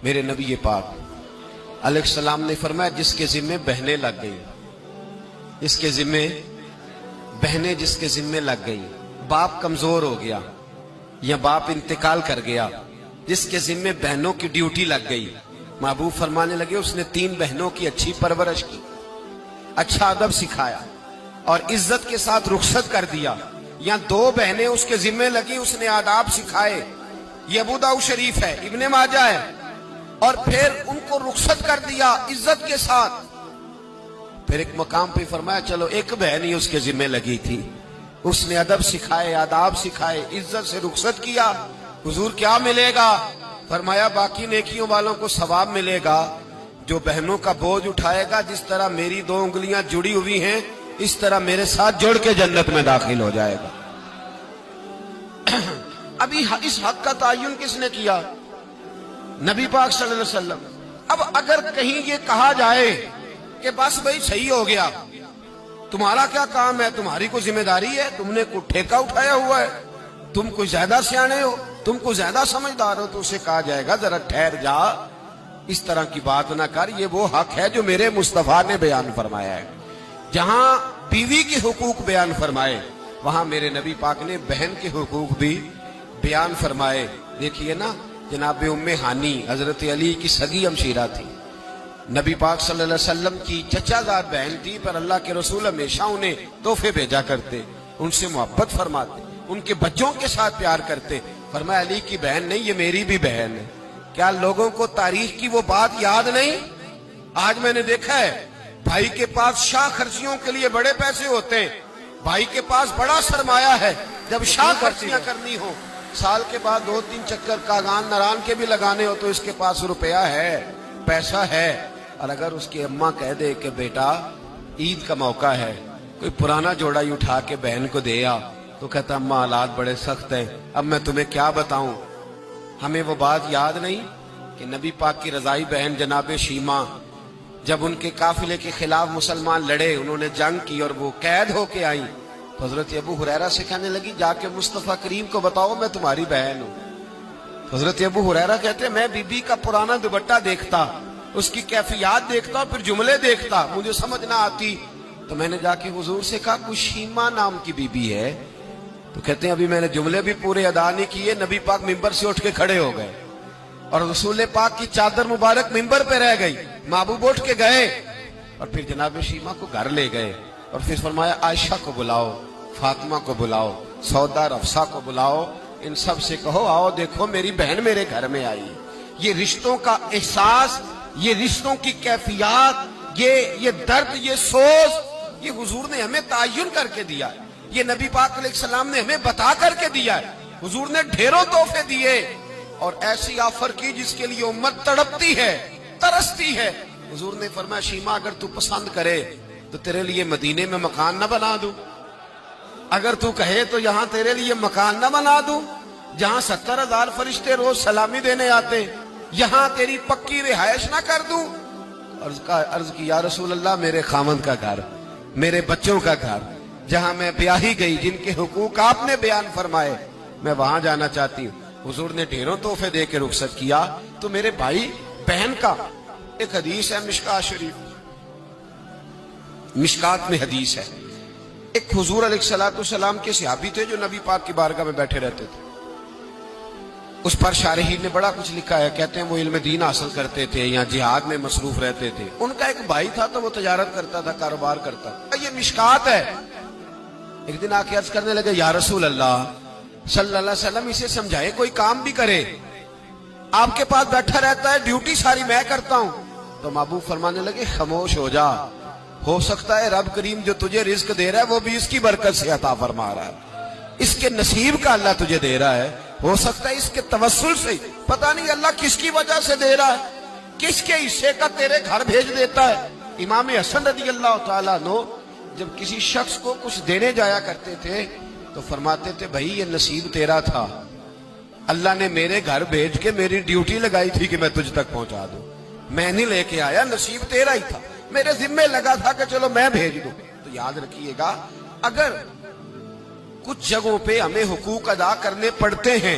میرے نبی پاک علیہ السلام نے فرمایا جس کے ذمے بہنیں لگ گئی، اس کے ذمے بہنیں جس کے ذمے لگ گئی، باپ کمزور ہو گیا یا باپ انتقال کر گیا، جس کے ذمے بہنوں کی ڈیوٹی لگ گئی، محبوب فرمانے لگے اس نے 3 بہنوں کی اچھی پرورش کی، اچھا ادب سکھایا اور عزت کے ساتھ رخصت کر دیا، یا 2 بہنیں اس کے ذمے لگی، اس نے آداب سکھائے، یہ ابو داؤد شریف ہے، ابن ماجہ ہے، اور پھر ان کو رخصت کر دیا عزت کے ساتھ۔ پھر ایک مقام پہ فرمایا چلو ایک بہن ہی اس کے ذمے لگی تھی، اس نے ادب سکھائے، آداب سکھائے، عزت سے رخصت کیا، حضور کیا ملے گا؟ فرمایا باقی نیکیوں والوں کو ثواب ملے گا، جو بہنوں کا بوجھ اٹھائے گا جس طرح میری 2 انگلیاں جڑی ہوئی ہیں اس طرح میرے ساتھ جڑ کے جنت میں داخل ہو جائے گا۔ ابھی اس حق کا تعین کس نے کیا؟ نبی پاک صلی اللہ علیہ وسلم۔ اب اگر کہیں یہ کہا جائے کہ بس بھئی صحیح ہو گیا، تمہارا کیا کام ہے، تمہاری کوئی ذمہ داری ہے، تم نے کوئی ٹھیکہ اٹھایا ہوا ہے، تم کوئی زیادہ سیانے ہو، تم کوئی زیادہ سمجھدار ہو، تو اسے کہا جائے گا ذرا ٹھہر جا، اس طرح کی بات نہ کر، یہ وہ حق ہے جو میرے مصطفیٰ نے بیان فرمایا ہے۔ جہاں بیوی کے حقوق بیان فرمائے وہاں میرے نبی پاک نے بہن کے حقوق بھی بیان فرمائے۔ دیکھیے نا، جناب ام ہانی حضرت علی کی سگی ہمشیرہ تھی، نبی پاک صلی اللہ علیہ وسلم کی چچا زاد بہن تھی، پر اللہ کے رسول ہمیشہ انہیں تحفے بھیجا کرتے، ان سے محبت فرماتے، ان کے بچوں کے ساتھ پیار کرتے۔ فرمایا علی کی بہن نہیں، یہ میری بھی بہن ہے۔ کیا لوگوں کو تاریخ کی وہ بات یاد نہیں؟ آج میں نے دیکھا ہے بھائی کے پاس شاہ خرچیوں کے لیے بڑے پیسے ہوتے ہیں، بھائی کے پاس بڑا سرمایہ ہے، جب شاہ خرچیاں کرنی ہو، سال کے بعد 2-3 چکر کاغان نران کے بھی لگانے ہو، تو اس کے پاس روپیہ ہے، پیسہ ہے۔ اور اگر اس کی اماں کہہ دے کہ بیٹا عید کا موقع ہے، کوئی پرانا جوڑا ہی اٹھا کے بہن کو دے آ، تو کہتا اماں حالات بڑے سخت ہیں، اب میں تمہیں کیا بتاؤں۔ ہمیں وہ بات یاد نہیں کہ نبی پاک کی رضائی بہن جناب شیمہ جب ان کے قافلے کے خلاف مسلمان لڑے، انہوں نے جنگ کی اور وہ قید ہو کے آئیں، تو حضرت ابو ہریرہ سے کہنے لگی جا کے مصطفیٰ کریم کو بتاؤ میں تمہاری بہن ہوں۔ حضرت ابو ہریرہ کہتے ہیں میں بی بی کا پرانا دوپٹہ دیکھتا، اس کی کیفیات دیکھتا اور پھر جملے دیکھتا، مجھے سمجھ نہ آتی، تو میں نے جا کے حضور سے کہا کوئی شیمہ نام کی بی بی ہے؟ تو کہتے ہیں ابھی میں نے جملے بھی پورے ادا نہیں کیے، نبی پاک ممبر سے اٹھ کے کھڑے ہو گئے اور رسول پاک کی چادر مبارک ممبر پہ رہ گئی، محبوب اٹھ کے گئے اور پھر جناب شیمہ کو گھر لے گئے اور پھر فرمایا عائشہ کو بلاؤ، فاطمہ کو بلاؤ، سودا رفسہ کو بلاؤ، ان سب سے کہو آؤ دیکھو میری بہن میرے گھر میں آئی۔ یہ رشتوں کا احساس، یہ رشتوں کی کیفیات، یہ درد، یہ سوز، یہ حضور نے ہمیں تعین کر کے دیا ہے، یہ نبی پاک علیہ السلام نے ہمیں بتا کر کے دیا ہے۔ حضور نے ڈھیروں تحفے دیے اور ایسی آفر کی جس کے لیے امت تڑپتی ہے، ترستی ہے۔ حضور نے فرمایا شیمہ اگر تو پسند کرے تو تیرے لیے مدینے میں مکان نہ بنا دوں، اگر تو کہے تو یہاں تیرے لیے مکان نہ بنا دوں، جہاں 70,000 فرشتے روز سلامی دینے آتے، یہاں تیری پکی رہائش نہ کر دوں؟ عرض کی یا رسول اللہ میرے خاوند کا گھر، میرے بچوں کا گھر، جہاں میں بیاہی گئی، جن کے حقوق آپ نے بیان فرمائے، میں وہاں جانا چاہتی ہوں۔ حضور نے ڈھیروں تحفے دے کے رخصت کیا۔ تو میرے بھائی بہن کا ایک حدیث ہے، مشکات شریف، مشکات میں حدیث ہے، ایک حضور علیہ السلام کے صحابی تھے جو نبی پاک کی بارگاہ میں بیٹھے رہتے تھے، اس پر شارحین نے بڑا کچھ لکھا ہے، کہتے ہیں وہ علم دین حاصل کرتے تھے یا جہاد میں مصروف رہتے تھے۔ ان کا ایک بھائی تھا تو وہ تجارت کرتا تھا، کاروبار کرتا تھا، یہ مشکات ہے۔ ایک دن آ کے عرض کرنے لگے یا رسول اللہ صلی اللہ علیہ وسلم اسے سمجھائے کوئی کام بھی کرے، آپ کے پاس بیٹھا رہتا ہے، ڈیوٹی ساری میں کرتا ہوں۔ تو محبوب فرمانے لگے خاموش ہو جا، ہو سکتا ہے رب کریم جو تجھے رزق دے رہا ہے وہ بھی اس کی برکت سے عطا فرما رہا ہے، اس کے نصیب کا اللہ تجھے دے رہا ہے، ہو سکتا ہے اس کے توسل سے، پتہ نہیں اللہ کس کی وجہ سے دے رہا ہے، کس کے حصے کا تیرے گھر بھیج دیتا ہے۔ امام حسن رضی اللہ تعالیٰ عنہ جب کسی شخص کو کچھ دینے جایا کرتے تھے تو فرماتے تھے بھائی یہ نصیب تیرا تھا، اللہ نے میرے گھر بھیج کے میری ڈیوٹی لگائی تھی کہ میں تجھ تک پہنچا دوں، میں نہیں لے کے آیا، نصیب تیرا ہی تھا، میرے ذمے لگا تھا کہ چلو میں بھیج دوں۔ تو یاد رکھیے گا اگر کچھ جگہوں پہ ہمیں حقوق ادا کرنے پڑتے ہیں